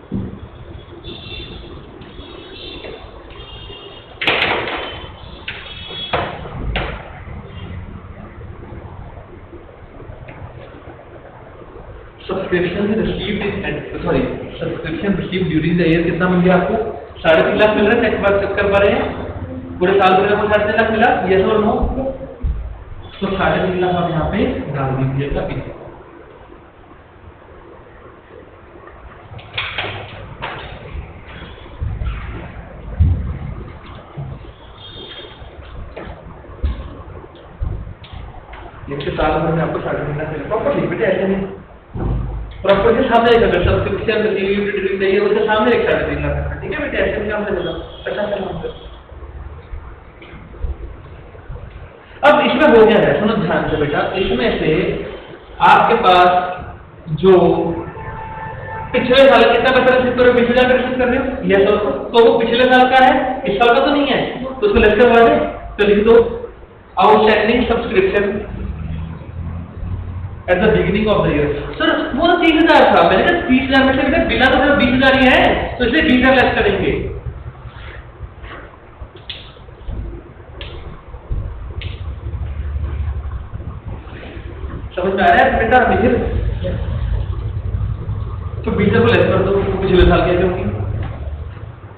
Subscription received during the year कितना मिल गया आपको? 3.5 लाख मिल रहा है। चेक कर पा रहे हैं पूरे साल भर में 3.5 लाख मिला, यस और नो? तो 3.5 लाख आप यहाँ पे डाल दीजिएगा। इसके साल भर में आपको 3.5 लाख मिला। प्रॉपर बेटे ऐसे नहीं, प्रॉपर के सामने एक अगर subscription received during the year उसके सामने एक 3.5 लाख, ठीक है बेटे? ऐसे नहीं काम चलेगा। अच्छा चलो अब इसमें हो गया है, सुनो ध्यान से बेटा। इसमें से आपके पास जो पिछले साल कितना पैसा रिसीव कर रहे हो? 20,000 रिसीव कर रहे हो, यस और नो? तो वो पिछले साल का है, इस साल का तो नहीं है, तो उसको लेस करवा दे। तो लिख दो outstanding subscription eight the beginning of the year. Sir वो 30,000 था, मैंने कहा 30,000 में से बिना तो सिर्फ 20,000 ही है, तो इसलिए 20,000 लेस करेंगे। समझ में आ रहा है बेटा? निखिल तो 20,000 को लेस कर दो, पिछले साल कैसे होगी?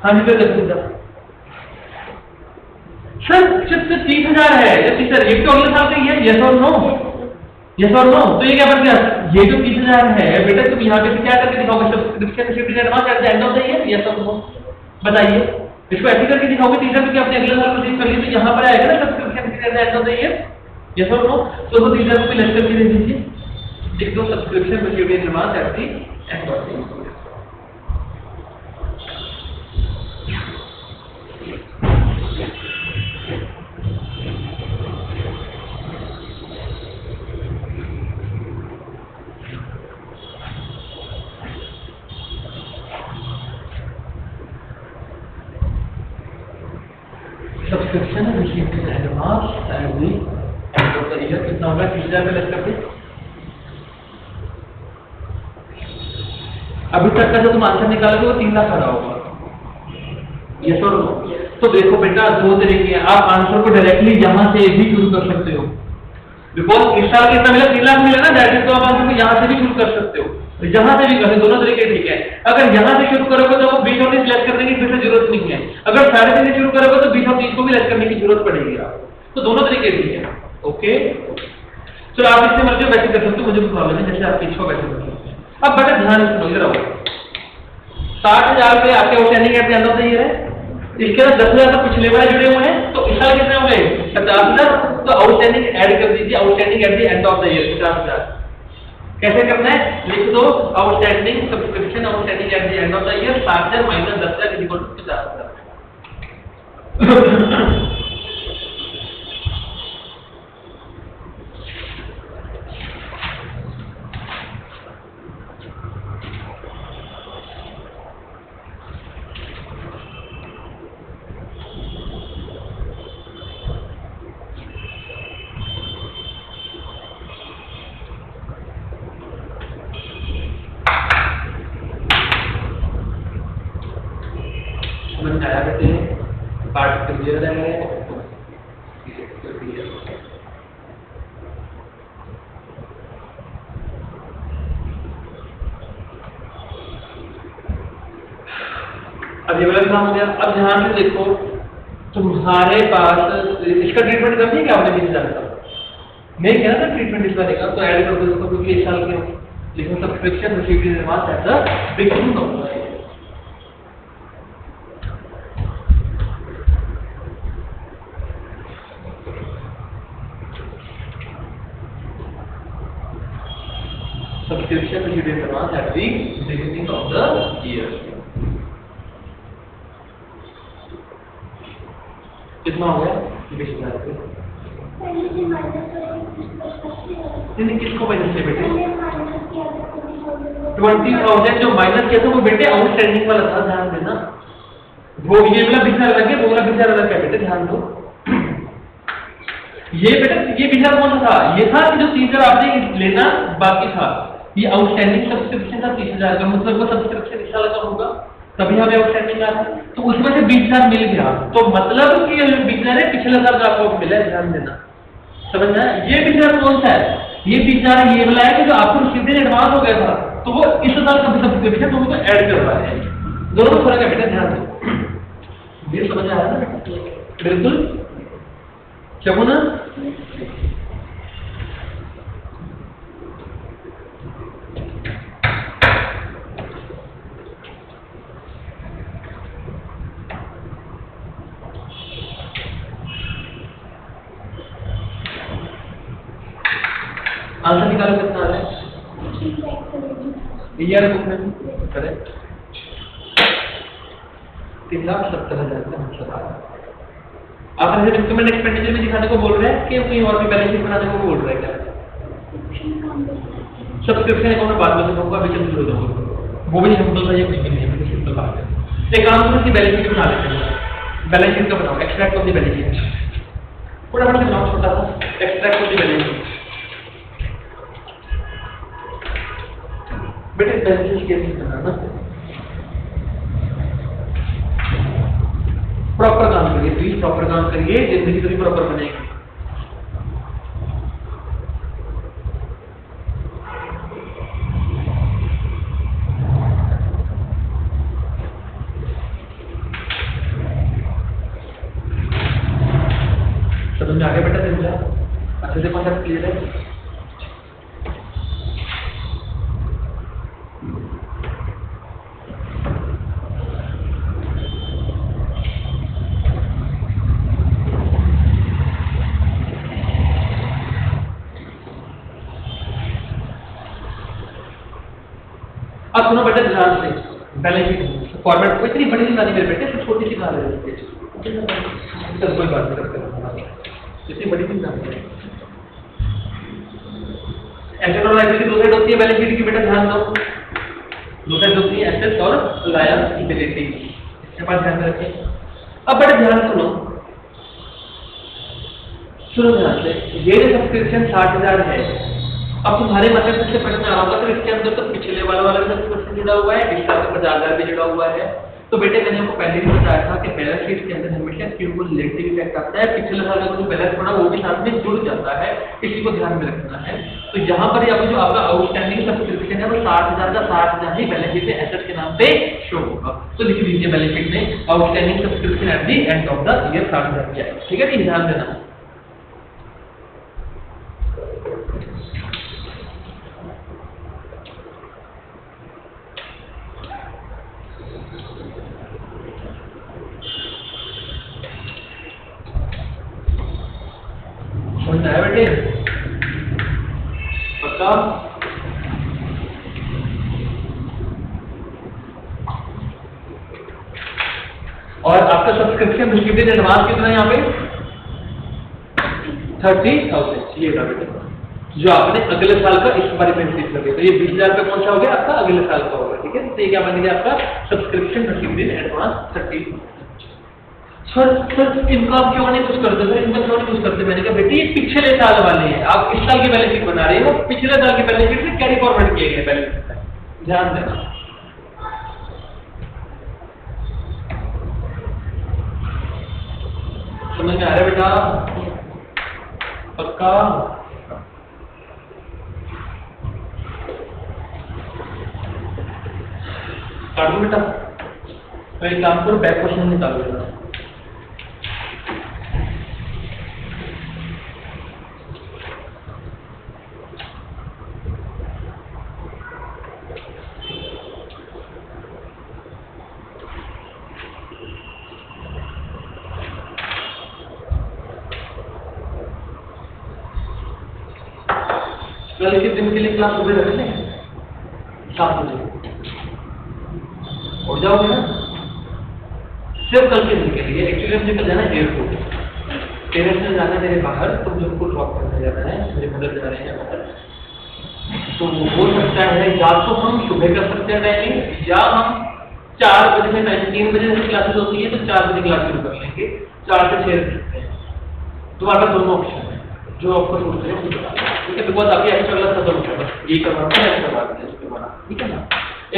हाँ जी लेस कर दो। सर जब 30,000 है, जब सर ये तो अगले साल का ही है, यस और नो? यस और नो? तो ये क्या बन गया? ये जो 30,000 है बेटा, तुम यहाँ पे क्या करके दिखाओगे? Subscription received in advance at the end of the year, yes और नो? बताइए। इसको ऐसे करके दिखाओगे 30,000 क्योंकि आपने अगले साल रिसीव कर लिया, तो यहाँ पर आएगा ना subscription eight the end of the year, yes और नो? तो वो 30,000 को भी लेस करके दे दीजिए। लिख दो subscription received in advance at the end of the year. Subscription received in advance at the end of the year कितना होगा? 30,000 में लेस करके। अभी तक का जो तुम आंसर निकालोगे वो 3 लाख आ रहा होगा, यस और नो? तो देखो बेटा दो तरीके हैं, आप आंसर को डायरेक्टली यहाँ से भी शुरू कर सकते हो, बिकॉज इस साल कितना मिला? 3 लाख मिला ना डायरेक्ट, तो आप आंसर को यहाँ से भी शुरू कर सकते हो, यहाँ से भी करें, दोनों तरीके ठीक है। अगर यहाँ से शुरू करोगे तो वो 20 और 30 लेस करने की फिर से जरूरत नहीं है। अगर 3.5 से शुरू करोगे तो 20 और 30 को भी लेस करने की जरूरत पड़ेगी आपको, तो दोनों तरीके ठीक है। ओके चलो आप इससे मर्जी वैसे कर सकते हो, मुझे प्रॉब्लम है, जैसे आपकी इच्छा वैसे कर सकते हैं। अब बेटा ध्यान से सुनो, इधर आओ। 60,000 रुपए आपके outstanding at the end of the year है, इसके अंदर 10,000 तो पिछले वाले जुड़े हुए हैं, तो इस साल कितने हो गए? 50,000। तो आउटस्टैंडिंग ऐड कर दीजिए, outstanding at the end of the year 50,000। कैसे करना है? लिख दो outstanding subscription outstanding at the end of the year 60,000 minus 10,000 equal to 50,000। आया बेटे पार्ट क्लियर है? अब ये वाला काम हो गया। अब ध्यान से देखो, तुम्हारे पास इसका ट्रीटमेंट कर दिया क्या आपने? 20,000 का नहीं किया ना ट्रीटमेंट इस वाले का, तो ऐड कर दो इसको क्योंकि इस साल के हो। लेकिन subscription received in advance at the beginning of the year. Subscription received in advance at the beginning of the year. कितना हो गया? 20,000 रुपये। किसको माइनस किया बेटे? 20,000 जो माइनस किया था वो बेटे आउटस्टैंडिंग वाला था, ध्यान देना। वो ये वाला 20,000 अलग है, वो वाला 20,000 अलग है बेटे, ध्यान दो। ये बेटे ये 20,000 कौन सा था? ये था कि जो 30,000 आपने लेना बाकी था, ये आउटस्टैंडिंग सब्सक्रिप्शन था 30,000 का, मतलब वो सब्सक्रिप्शन इस साल का होगा तभी हमें आउटस्टैंडिंग आ रहा है। तो उसमें से 20,000 मिल गया, तो मतलब कि 20,000 है, पिछले साल का आपको मिला है, ध्यान देना। समझ में आया? ये 20,000 कौन सा है? ये 20,000 ये वाला है कि जो आपको रिसीव्ड इन एडवांस हो गया था, तो वो इस साल का सब्सक्रिप्शन तुमको ऐड करवा है। दोनों में फर्क है बेटा, ध्यान दो। ये समझ आया ना? बिल्कुल चलो ना। आंसर निकालो कितना आ रहा है? ईयर बुक में करेक्ट 3,70,000 का आंसर आ रहा है। आप ऐसे डॉक्यूमेंट एक्सपेंडिचर में दिखाने को बोल रहे हैं कि कहीं और भी बैलेंस शीट बनाने को बोल रहे हैं क्या? सब्सक्रिप्शन अकाउंट में बाद में देखूंगा, अभी चल शुरू करूंगा। वो भी सिंपल सा, ये कुछ भी नहीं है, सिंपल बात है। एक काम करो कि बैलेंस शीट बना लेते हैं। बैलेंस शीट का बनाओ, extract of the balance sheet. फटाफट से बनाओ छोटा सा extract of the balance sheet. बेटे बैलेंस शीट कैसे बनाना? प्रॉपर काम करिए प्लीज, प्रॉपर काम करिए, जिंदगी थोड़ी प्रॉपर बनेगी। समझ में आगे बेटा? समझा? अच्छे से कॉन्सेप्ट क्लियर है? अब सुनो बेटा ध्यान से, बैलेंस शीट फॉर्मेट को इतनी बड़ी नहीं बनानी मेरे बेटे, सिर्फ छोटी सी बना रहे हैं। चल कोई बात नहीं करते, इतनी बड़ी नहीं बनानी है। एसेट और लायबिलिटी दो साइड होती है बैलेंस शीट की बेटा, ध्यान दो। दो साइड होती है एसेट और लायबिलिटी, इसके पास ध्यान रखें। अब बेटा ध्यान सुनो, सुनो ध्यान से। ये जो सब्सक्रिप्शन 60,000 है, अब तुम्हारे मन में सबसे प्रश्न आ रहा होगा तो इसके अंदर तो पिछले वाला भी सब्सक्रिप्शन जुड़ा हुआ है, इस साल का 50,000 भी जुड़ा हुआ है। तो बेटे मैंने आपको पहले भी बताया था कि बैलेंस शीट के अंदर हमेशा क्यूमुलेटिव इफेक्ट आता है, पिछले साल का जो बैलेंस पड़ा वो भी साथ में जुड़ जाता है, इसी को ध्यान में रखना है। तो यहाँ पर जो आपका आउटस्टैंडिंग सब्सक्रिप्शन है वो 60,000 का 60,000 ही बैलेंस शीट में एसेट के नाम पे शो होगा। तो लिख दीजिए बैलेंस शीट में outstanding subscription eight the end of the year 60,000 की आएगी। ठीक है जी, ध्यान देना। है बेटे पक्का? और आपका सब्सक्रिप्शन रिसीव्ड इन एडवांस कितना है यहाँ पे? 30,000 ये था बेटे, जो आपने अगले साल का इस बार में रिसीव कर लिया। तो ये 20,000 पे कौन सा हो गया आपका? अगले साल का होगा। ठीक है, तो ये क्या बन गया आपका? Subscription received in advance 30। Sir इनका आप क्यों नहीं कुछ करते? सर इनका क्यों नहीं कुछ करते? मैंने कहा बेटी ये पिछले साल वाले हैं, आप इस साल की बैलेंस शीट बना रहे हो, पिछले साल की बैलेंस शीट से कैरी फॉरवर्ड किए गए बैलेंस शीट, ध्यान देना। समझ में आ रहा है बेटा? पक्का? काट दो बेटा, तो एक काम करो बैक क्वेश्चन निकालो बेटा। कल के दिन के लिए क्लास सुबह रख लें 7 बजे, उठ जाओगे ना? सिर्फ कल के दिन के लिए। एक्चुअली मुझे कल जाना है एयरपोर्ट, पेरेंट्स ने जाना है मेरे बाहर, तो मुझे उनको ड्रॉप करने जाना है, मेरे मदर जा रहे हैं बाहर। तो हो सकता है या तो हम सुबह कर सकते हैं टाइमिंग, या हम 4 बजे से टाइम 3 बजे से क्लासेस होती है तो 4 बजे क्लास शुरू कर लेंगे, 4 से 6 रख सकते हैं। तुम्हारे पास दोनों ऑप्शन है, जो आपको सोचते हैं। ठीक है, बिकॉज अभी एक्स्ट्रा क्लास खत्म हो गया, बस ये करवाना है, एक्स्ट्रा बात है, ठीक है ना?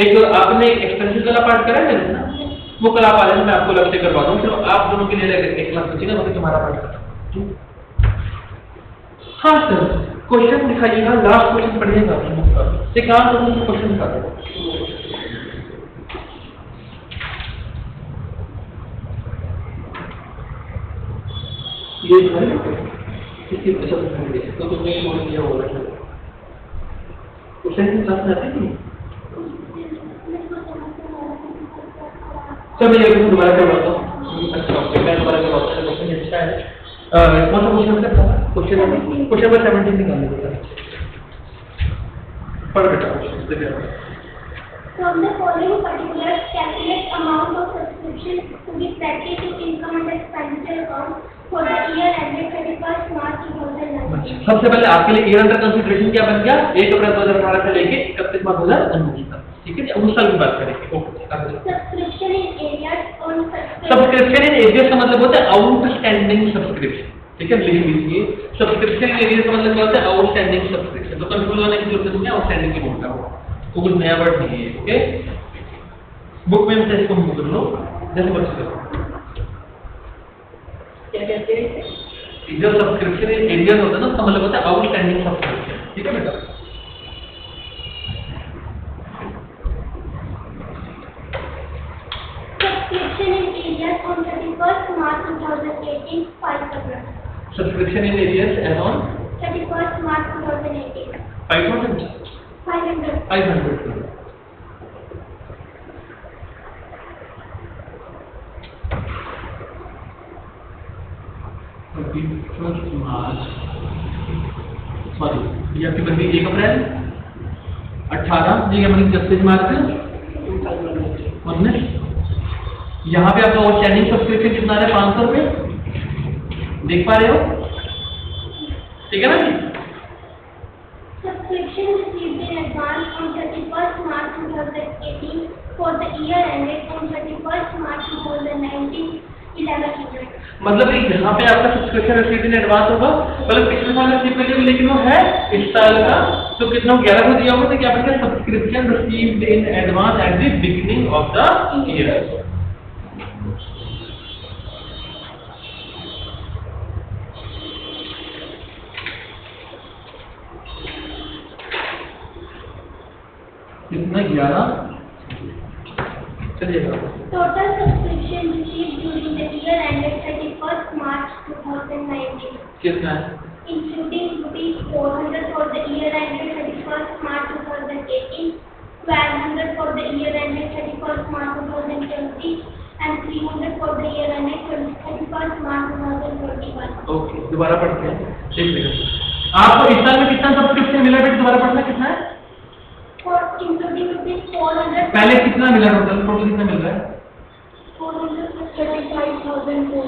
एक आपने एक्सपेंसेस वाला पार्ट करा है ना, वो कल आप आ जाए, मैं आपको अलग से करवा दूँ, फिर आप दोनों के लिए एक क्लास बचेगा, मतलब तुम्हारा पार्ट करा। हाँ सर, क्वेश्चन दिखाइएगा, लास्ट क्वेश्चन पढ़िएगा, सिखान तो क्वेश्चन दिखा दो। ये किसी तो तुमने फोन किया होगा क्वेश्चन की क्लास में आती है। चलो मैं दोबारा करवाता हूँ। अच्छा मैं दोबारा करवाता हूँ, क्वेश्चन अच्छा है। कौन सा क्वेश्चन था? क्वेश्चन नंबर 17 निकालने को था। पढ़ बेटा देखिए। From the following particulars, calculate amount of subscription to be practiced in income and expenditure account for the year ended 31st March 2019. सबसे पहले आपके लिए ईयर अंडर कंसीडरेशन क्या बन गया? 1 अप्रैल 2018 से लेके 31 मार्च 2019 तक, ठीक है? उस साल की बात करेंगे। Okay. Subscription in areas on subscription in area का मतलब होता है आउटस्टैंडिंग सब्सक्रिप्शन, ठीक है? लिख लीजिए, सब्सक्रिप्शन इन एरिया का मतलब क्या होता है? Outstanding subscription. तो कंफ्यूज होने की जरूरत नहीं है, आउटस्टैंडिंग की बोलता है वो कुछ नया वर्ड नहीं है, ओके? बुक में से इसको मूव कर लो, जैसे बच्चे करो। क्या कहते हैं? जो सब्सक्रिप्शन इन एरिया होता है ना, उसका मतलब होता है आउटस्टैंडिंग सब्सक्रिप्शन, ठीक है बेटा? Subscription in areas on 31st March 2018, 5%. Subscription in areas as on 31st March 2018. 500. 500. 500. Sorry, ये आपकी बन गई 1 अप्रैल 18, ये क्या बनी 31 मार्च 19। यहाँ पे आपका आउटस्टैंडिंग सब्सक्रिप्शन कितना है? 500 रुपये, देख पा रहे हो? ठीक है ना जी? Subscription received in advance on 31st March 2018 for the year ended on 31st March 2019, 1100. मतलब यहाँ पे आपका सब्सक्रिप्शन रिसीव इन एडवांस होगा, मतलब पिछले साल रिसीव कर लिया, लेकिन वो है इस साल का, तो कितना 11 को दिया होगा, तो क्या बनेगा? Subscription received in advance at the beginning of the year. कितना? 11। चलिएगा। Total subscription received during the year ended 31st March 2019, कितना है? including rupees 400 for the year ended 31st March 2018, 1200 for the year ended 31st March 2020, and 300 for the year ended 31st March 2021. Okay, दोबारा पढ़ते हैं, देख लीजिए। आपको इस साल में कितना सब्सक्रिप्शन मिला बेटा? दोबारा पढ़ना, कितना है? For including rupees 400. पहले कितना मिला? टोटल कितना मिल रहा है? 435,400.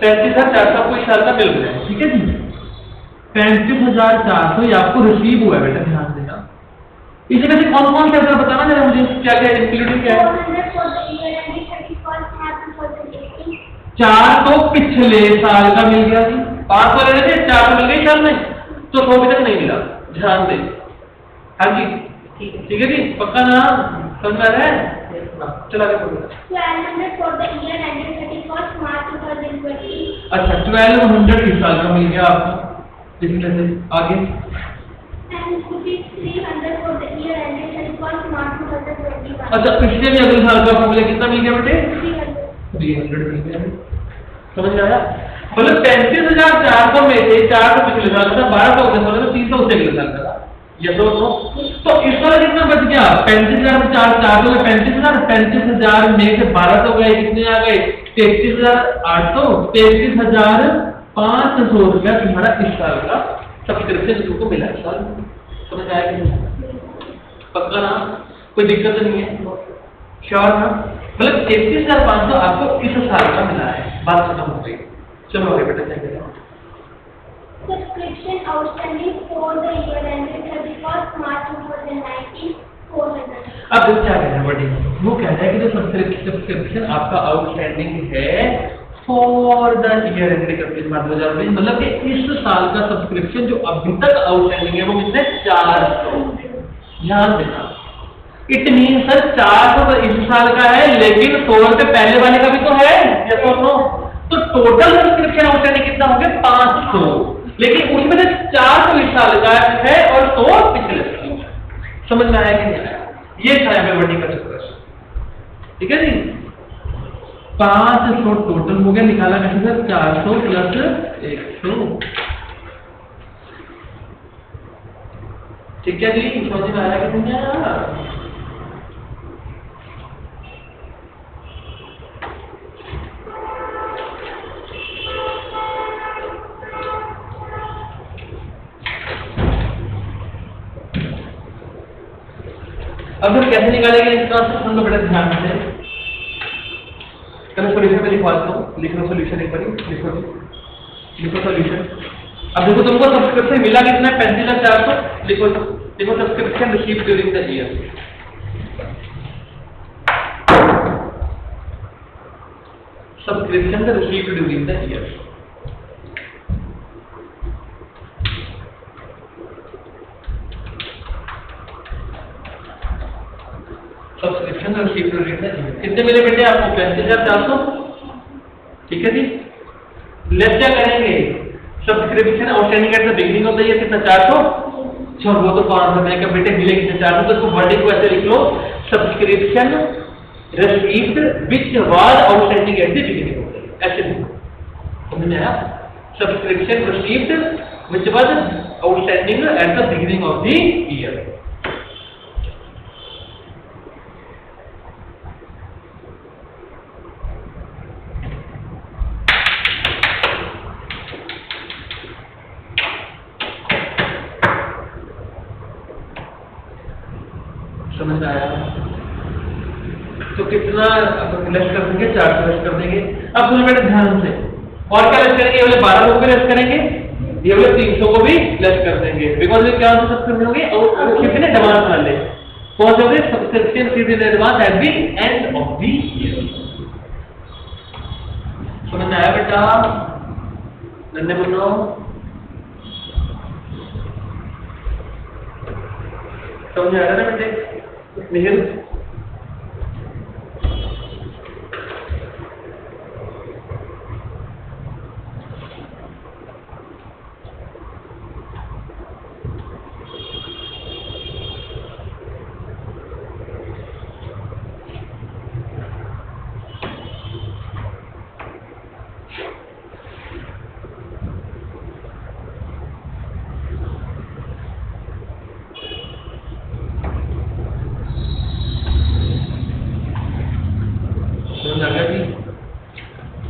35,400 आपको इस साल का मिल रहा है, ठीक है जी? 35,400 ये आपको रिसीव हुआ है बेटा, ध्यान देना। इसी में से कौन-कौन से ऐसा बताना जरा मुझे, क्या-क्या इंक्लूडिंग क्या है? 400 for the year ended 31st March 2018. 4 तो पिछले साल का मिल गया जी, 500 ले रहे थे, 400 मिल गए साल में, तो 100 अभी तक नहीं मिला, ध्यान दें। हाँ जी, ठीक है जी, पक्का ना? समझ में आ रहा है? चला के बोलो। 1200 for the year ended 31st March 2020. अच्छा, 1200 इस साल का मिल गया आपको, पिछले से आगे। And rupees 300 for the year ended 31st March 2021. अच्छा, पिछले भी अगले साल का आपको मिला, कितना मिल गया बेटे? 300. 300 मिल गया, समझ में आया? मतलब 35,400 में से 400 पिछले साल का, 1200 अगले साल का, 300 उससे अगले साल का, ये तो इस साल कितना बच गया? 35,400 में 35,000, 35,000 में से 1200 गए, कितने आ गए? 33,800, 33,500 रुपया तुम्हारा इस साल का सब्सक्रिप्शन तुमको मिला इस साल। समझ आया कि नहीं? पक्का ना? कोई दिक्कत तो नहीं है? श्योर ना? मतलब 33,500 आपको इस साल का मिला है, बात खत्म हो गई। चलो आगे बेटा, क्या करें? Subscription outstanding for the year ended 31st March 2019, 400. अब वो क्या कह रहा है बड़ी? वो कह रहा है कि जो सब्सक्रिप्शन आपका आउटस्टैंडिंग है फॉर द ईयर एंडेड 31 मार्च 2020, मतलब कि इस साल का सब्सक्रिप्शन जो अभी तक आउटस्टैंडिंग है वो कितना है? 400। ध्यान देना, इट मीन सर 400 तो इस साल का है, लेकिन 100 रुपए पहले वाले का भी तो है, यस और नो? तो टोटल सब्सक्रिप्शन आउटस्टैंडिंग कितना हो गया? 500, लेकिन उसमें से 400 इस साल का है और 100 पिछले साल का। समझ में आया कि नहीं आया? ये था यहाँ पे वर्णिका चक्र, ठीक है जी। 500 टोटल हो गया, निकाला कैसे सर? 400 प्लस 100, ठीक है जी। समझ में आया कि नहीं आया? अब हम कैसे निकालेंगे इसका आंसर? हम लोग बड़े ध्यान से चलो सॉल्यूशन में लिखवाता हूँ। लिख लो सॉल्यूशन, एक बार लिखो सॉल्यूशन। अब देखो तुमको सब्सक्रिप्शन मिला कितना? 35,400। लिखो देखो subscription receive during the year. Subscription receive during the year, subscription receive during the year कितने मिले बेटे आपको? 35,400, ठीक है जी। लेस क्या करेंगे? Subscription outstanding at the beginning of the year कितना? 400। चलो वो तो 500 है, बेटे मिले कितने? 400। तो इसको वर्डिंग को ऐसे लिख लो, subscription received which was outstanding at the beginning of the year, ऐसे लिखो। समझ में आया? Subscription received which was outstanding at the beginning of the year. समझ में आया? तो कितना लेस कर देंगे? 400 लेस कर देंगे। अब सुनो बेटा ध्यान से, और क्या लेस करेंगे? ये वाले 12 लोग भी लेस करेंगे, ये वाले 300 को भी लेस कर देंगे, बिकॉज ये क्या सब्सक्रिप्शन होंगे और कितने एडवांस वाले कौन से होंगे? Subscription fees in advance at the end of the year. समझ में आया बेटा? नन्हे बोलो, समझ आ रहा है ना बेटे? निहिल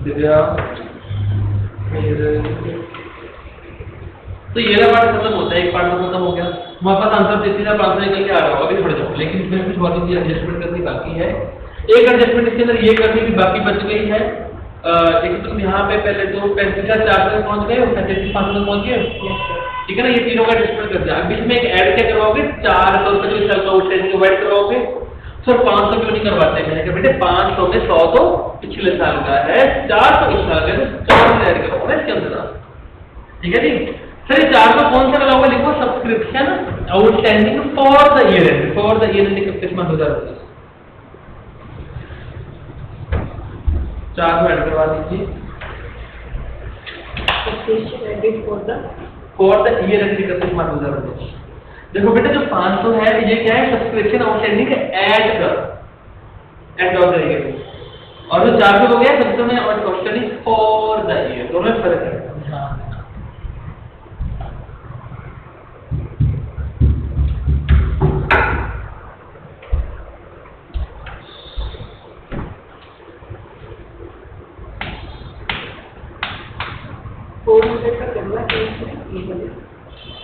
दिव्या, तो ये वाला पार्ट खत्म होता है, एक पार्ट तो खत्म हो गया। हमारे पास आंसर 33,500 निकल के आ रहा होगा, अभी थोड़ा जाओ, लेकिन इसमें कुछ और चीजें एडजस्टमेंट करनी बाकी है। एक एडजस्टमेंट इसके अंदर ये करनी की बाकी बच गई है। एक तुम यहाँ पे पहले तो 35,400 तक पहुंच गए और 33,500 तक पहुंच गए, ठीक है ना? ये तीनों का एडजस्टमेंट कर दिया। अब इसमें एक ऐड क्या करवाओगे? 400 का जो इस साल का आउटस्टैंडिंग को ऐड करवाओगे। सर 500 क्यों नहीं करवाते? मैंने कहा बेटे 500 में 100 तो पिछले साल का है, 400 इस साल का है, तो 400 ऐड करवाओगे इसके अंदर, ठीक है जी। सर ये 400 कौन सा लगाओगे? लिखो subscription outstanding for the year and, for the year and किस मंथ 2019, 400 ऐड करवा दीजिए फॉर द ईयर एंड किस मंथ 2019। देखो बेटा जो 500 है ये क्या है? सब्सक्रिप्शन आउटस्टैंडिंग ऐड कर एंड ऑफ द ईयर, और जो 400 हो गया subscription outstanding for the year, दोनों में फर्क है।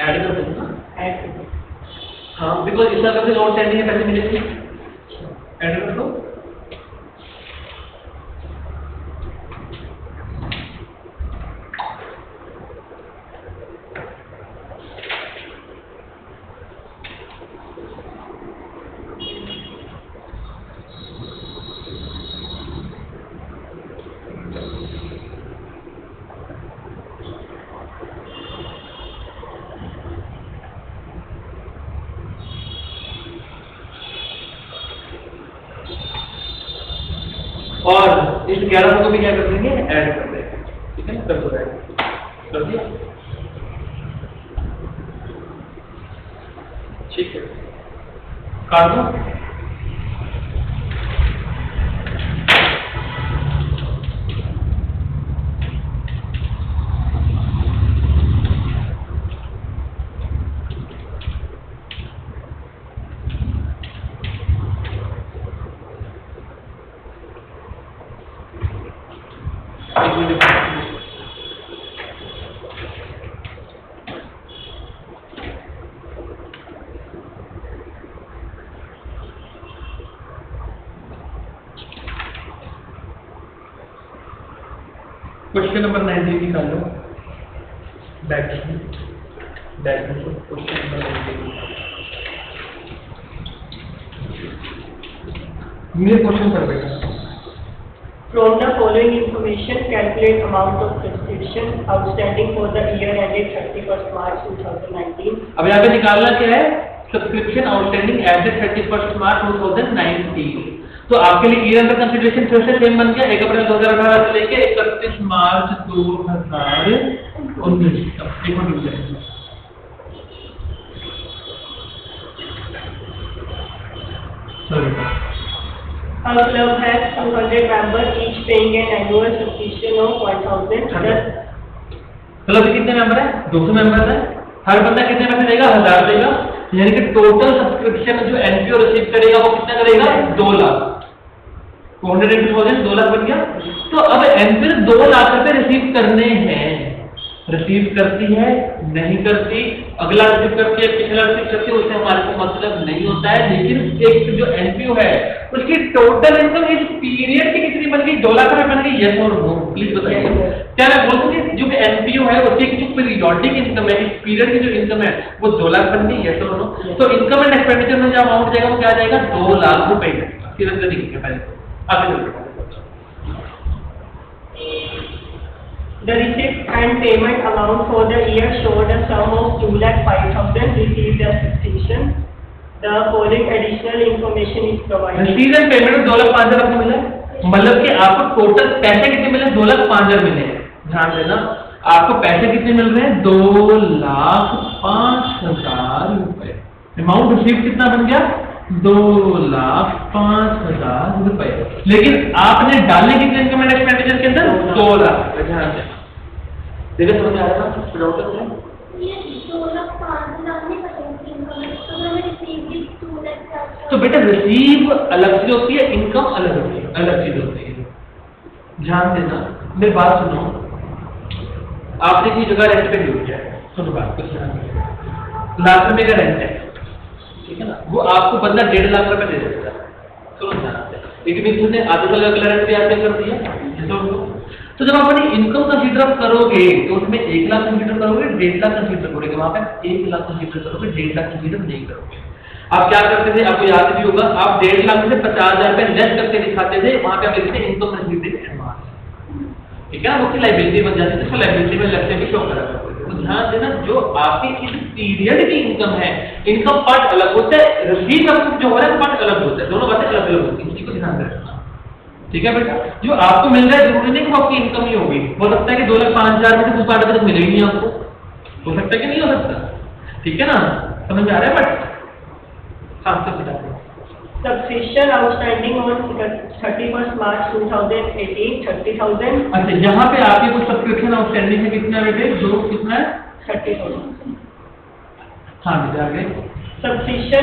ऐड कर देना, ऐड कर दो। हाँ बिकॉज इस तरह से आउटस्टैंडिंग है, पैसे मिलेंगे, ऐड कर दो। और इस 1100 को भी क्या कर देंगे, ऐड कर देंगे। ठीक है ना, कर दो ऐड, कर दिया। ठीक है, काट दो। क्वेश्चन नंबर 19 निकाल लो, बैक में क्वेश्चन नंबर 19 मेरे क्वेश्चन पर बेटा। From the following information, calculate amount of subscription outstanding for the year ended 31st March 2019. अब यहाँ पे निकालना क्या है, subscription outstanding as at 31st March 2019। तो आपके लिए ईयर अंडर कंसीडरेशन फिर से सेम बन गया, 1 अप्रैल 2018 से लेके 31 मार्च 2019। अब एक minute A club has 200 members, each paying an annual subscription of 1,000. Club के कितने मेंबर है, 200 मेंबर है, हर बंदा कितने पैसे देगा, 1000 देगा, यानी कि टोटल सब्सक्रिप्शन जो एनपीओ रिसीव करेगा वो कितना करेगा, 2 लाख। 200,000 2 लाख बन गया। तो अब एनपीओ 2 लाख रुपए रिसीव करने हैं, रिसीव करती है नहीं करती, अगला रिसीव करती है पिछला रिसीव करती है, उससे हमारे को मतलब नहीं होता है। लेकिन एक जो एनपीओ है उसकी टोटल इनकम इस पीरियड की कितनी बन गई, 2 लाख रुपए बन गई, यस और नो, प्लीज बताइए। क्या मैं बोल दूं जो एनपीओ है उसकी जो पीरियोडिक इनकम है, इस पीरियड की जो इनकम है वो 2 लाख बन गई, यस और नो। तो इनकम एंड एक्सपेंडिचर में जो अमाउंट जाएगा वो क्या जाएगा, 2 लाख रुपए। फिर अंदर देखिए पहले आगे चलते। The receipt and payment amount for the year showed a sum of 2,05,000 received as subscription. The following additional information is provided. Receive and payment 2,05,000 आपको मिला, मतलब कि आपको टोटल पैसे कितने मिले, 2,05,000 मिले। ध्यान देना, आपको पैसे कितने मिल रहे हैं, 2,05,000 रुपए। अमाउंट रिसीव कितना बन गया, 2,05,000 रुपए। लेकिन आपने डालने कितने इनकम एंड एक्सपेंडिचर के अंदर, 2 लाख। ध्यान देना, देखिए समझ आ रहा है, डाउट है ये 2,05,000 नहीं पड़ेगी इनकम, तो हमें रिसीव भी 2 लाख। तो बेटा रिसीव अलग चीज होती है, इनकम अलग होती है, अलग चीज होती है। ध्यान देना, मेरी बात सुनो, आपने की जगह रेंट पे ली हुई है, सुनो बात कुछ लाख रुपए का रेंट है, ठीक है ना, वो आपको बंदा 1.5 लाख रुपए दे देता है, सुनो ध्यान से, लेकिन इसने आधे साल का रेंट भी आपने कर दिया। तो जब अपनी इनकम कंसीडर करोगे तो उसमें 1 लाख कंसीडर करोगे, 1.5 लाख कंसीडर करोगे, वहां पे 1 लाख कंसीडर करोगे, 1.5 लाख कंसीडर नहीं करोगे। आप क्या करते थे, आपको याद भी होगा, आप 1.5 लाख से 50,000 रुपए लेस करके दिखाते थे, वहां पे आप लिखते इनकम रिसीव्ड एडवांस, ठीक है ना, उसकी लायबिलिटी बन जाती है, तो लायबिलिटी में लगते भी शो करा करते थे। तो ध्यान देना, जो आपकी इस पीरियड की इनकम है, इनकम पार्ट अलग होता है, रिसीव जो हो रहा है पार्ट अलग होता है, दोनों बातें अलग अलग होती है, इसी को ध्यान रखना, ठीक है बेटा। जो आपको मिल रहा है जरूरी नहीं कि वो आपकी इनकम ही होगी, हो सकता है कि 2,05,000 में से कुछ पार्ट तक मिले ही नहीं आपको, हो सकता है कि नहीं हो सकता, ठीक है ना, समझ में आ रहा है। बट हाँ सब बता दो। Subscription outstanding on 31st March 2018 30,000. अच्छा, यहाँ पे आपके कुछ सब्सक्रिप्शन आउटस्टैंडिंग है, कितना बेटे, जो कितना है, 30,000. हाँ बेटा आगे। Subscription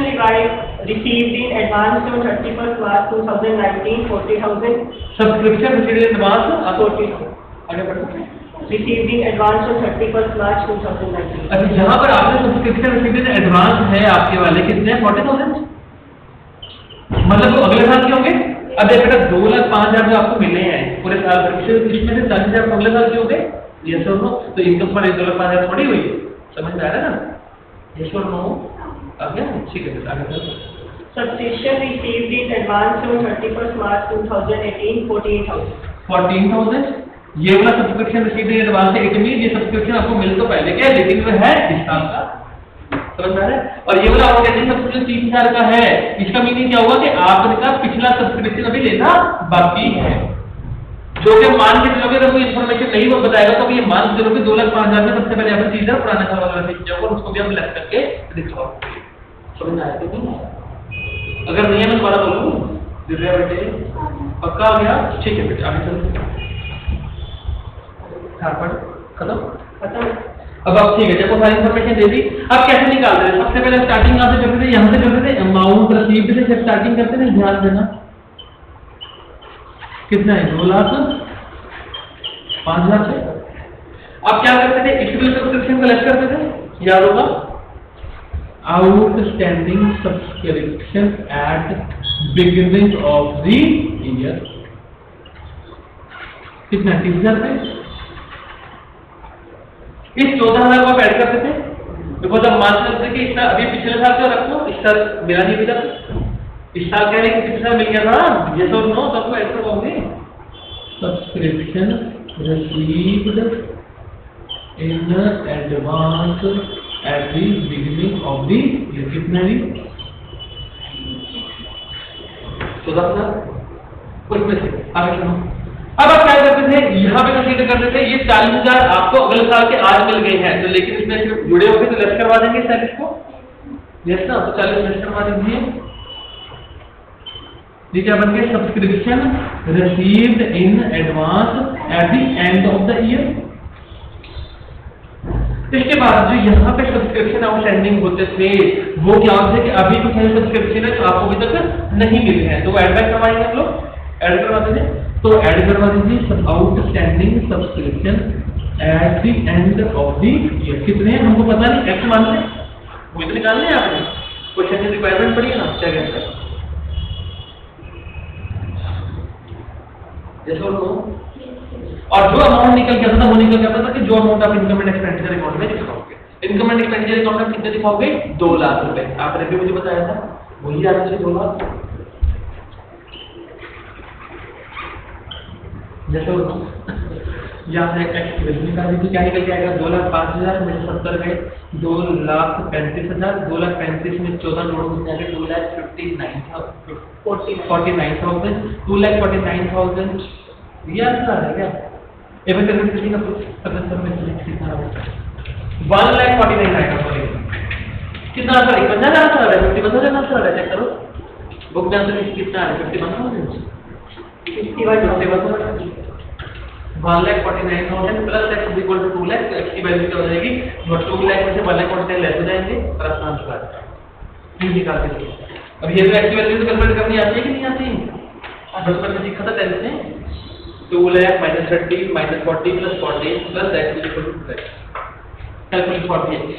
received in advance on 31st March 2019 40,000. Subscription received in advance 40,000. आगे बढ़ो। Received in advance on 31st March 2019. अच्छा, यहाँ पर आपने सब्सक्रिप्शन रिसीव्ड इन एडवांस है आपके वाले कितने हैं, 40,000, मतलब वो अगले साल के होंगे। अब देखो बेटा 2,05,000 जो आपको मिले हैं पूरे साल भर, इसमें से 40,000 अगले साल के हो गए, यस और नो। तो इनकम पर 2,05,000 थोड़ी हुई, समझ में आ रहा है ना, यस और नो आ गया, ठीक है आगे चलो। Subscription received in advance on 31st March 2018 14,000. 14,000 ये वाला सब्सक्रिप्शन रिसीव्ड इन एडवांस है, इट मीन ये सब्सक्रिप्शन आपको मिल तो पहले के, लेकिन वो है इस साल का, समझ में आ रहा है? और ये वाला आउटस्टैंडिंग सब्सक्रिप्शन 3000 का है, इसका मीनिंग क्या होगा कि आपका पिछला सब्सक्रिप्शन अभी लेना बाकी है। जो कि मान के चलोगे, अगर कोई इन्फॉर्मेशन नहीं वो बताएगा तो ये मान के चलोगे 2,05,000 में सबसे पहले यहाँ पर 3000 पुराना साल वाला सीख जाओगे और उसको भी हम लेस करके दिखाओगे। समझ में आया कि नहीं? अगर नहीं है मैं दोबारा बोलूँ, दिव्या बेटे पक्का हो गया? ठीक है बेटे, आगे चलते हैं। खत्म खत्म। अब आप ठीक है, जब वो सारी इन्फॉर्मेशन दे दी, अब कैसे निकालते हैं? सबसे पहले स्टार्टिंग कहाँ से करते थे? यहाँ से करते थे, अमाउंट रिसीव्ड से जब स्टार्टिंग करते थे, ध्यान देना कितना है, 2,05,000 से। अब क्या करते थे? इक्विटी सब्सक्रिप्शन को लेस करते थे, याद होगा, outstanding subscription at beginning of the year, कितना, 30,000 रुपए। इस 14,000 को आप ऐड करते थे, बिकॉज अब मान सकते कि इतना अभी पिछले साल का रखो, इस साल मेरा नहीं मिला, इस साल कह रहे कि पिछले साल मिल गया था, ये तो नो, तो आपको ऐड करवाओगे। Subscription received in advance at the beginning of the year, कितना है? 14,000। उसमें से आगे सुनो, अब आप क्या करते थे? यहाँ पे कंसीडर करते थे ये 40,000 आपको अगले साल के आज मिल गए हैं, तो लेकिन इसमें सिर्फ जुड़े होंगे तो लेस करवा देंगे 40 को, यस ना, तो 40 लेस करवा दीजिए। ये क्या बन गया? Subscription received in advance at the end of the year. इसके बाद जो यहाँ पे सब्सक्रिप्शन आउटस्टैंडिंग होते थे वो क्या होते थे कि अभी कुछ ऐसे सब्सक्रिप्शन है जो आपको अभी तक नहीं मिले हैं, तो वो एड बैक करवाएंगे हम लोग, ऐड करवा देंगे, तो ऐड करवा दीजिए outstanding subscription eight the end of the year. कितने हैं हमको पता नहीं, एक्स मान लें, वो इतने निकालने हैं आपने, क्वेश्चन की रिक्वायरमेंट पड़ी है ना, क्या कहते हैं? जैसे और जो अमाउंट निकल के आता था वो निकल के आता था कि जो अमाउंट आप इनकम एंड एक्सपेंडिचर अकाउंट में दिखाओगे, इनकम एंड एक्सपेंडिचर अकाउंट में कितने दिखाओगे? 2 लाख रुपए। आपने भी मुझे बताया था वही आता है 2 लाख। जैसे यहाँ से टैक्स की वैल्यू निकाल दीजिए, क्या निकल के आएगा? 2,05,000 में 70 गए, 2,35,000, 2,35,000 में 14 जोड़ो कितने आ गए? 2,59,000, 49,000, 2,49,000, ये आंसर है क्या? एवं करने का सदस्य में कितना होगा? 1,49,000 आएगा, सॉरी कितना आंसर है? 50,000 आंसर आ रहा है, 51,000 आंसर आ रहा है, चेक करो बुक में आंसर कितना आ रहा है? 51,000, 1,49,000 plus x is equal to 2 lakh, तो x की वैल्यू क्या हो जाएगी? 2 लाख में से 1,49,000 लेस हो जाएंगे और आसान सा है निकाल के। अब ये तो x की वैल्यू तो कैलकुलेट करनी आती है कि नहीं आती? बचपन में सीखा था 10th में, 2 lakh minus 30 minus 40 plus 40 plus x is equal to 2 lakh, calculate 48।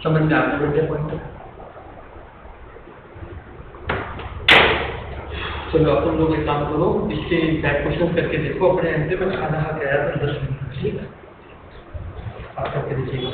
समझ में आ गया पॉइंट? चलो अब तुम लोग एक काम करो, इसके बैक क्वेश्चन करके देखो अपने एंड पे, मैं खाना खा के आया था 10 मिनट, ठीक है? आप करके देखिएगा।